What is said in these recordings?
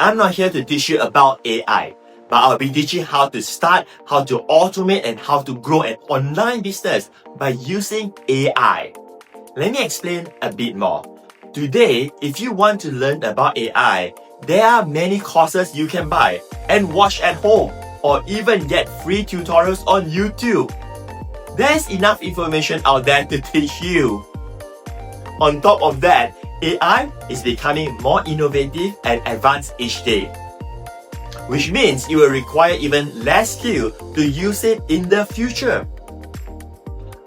I'm not here to teach you about AI, but I'll be teaching how to start, how to automate, and how to grow an online business by using AI. Let me explain a bit more. Today, if you want to learn about AI, there are many courses you can buy and watch at home, or even get free tutorials on YouTube. There's enough information out there to teach you. On top of that, AI is becoming more innovative and advanced each day, which means it will require even less skill to use it in the future.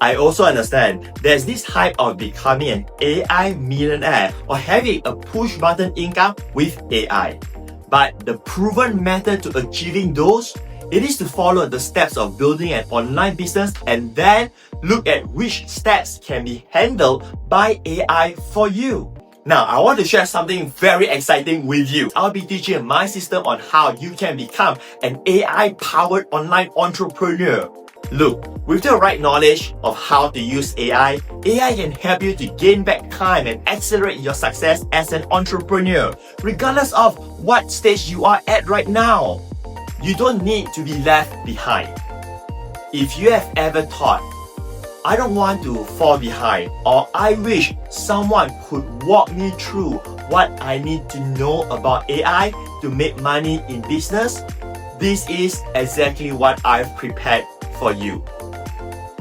I also understand there's this hype of becoming an AI millionaire or having a push button income with AI. But the proven method to achieving those, it is to follow the steps of building an online business and then look at which steps can be handled by AI for you. Now, I want to share something very exciting with you. I'll be teaching my system on how you can become an AI-powered online entrepreneur. Look, with the right knowledge of how to use AI can help you to gain back time and accelerate your success as an entrepreneur, regardless of what stage you are at right now. You don't need to be left behind. If you have ever thought, I don't want to fall behind, or I wish someone could walk me through what I need to know about AI to make money in business, this is exactly what I've prepared for you.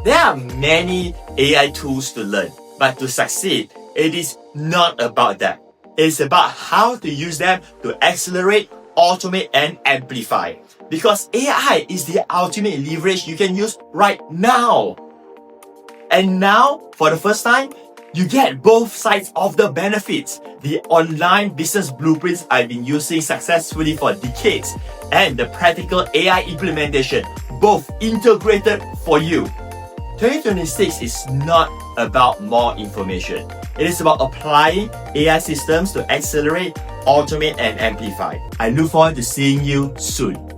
There are many AI tools to learn, but to succeed, it is not about that. It's about how to use them to accelerate, automate, and amplify. Because AI is the ultimate leverage you can use right now. And now, for the first time, you get both sides of the benefits. The online business blueprints I've been using successfully for decades and the practical AI implementation, both integrated for you. 2026 is not about more information. It is about applying AI systems to accelerate, automate, and amplify. I look forward to seeing you soon.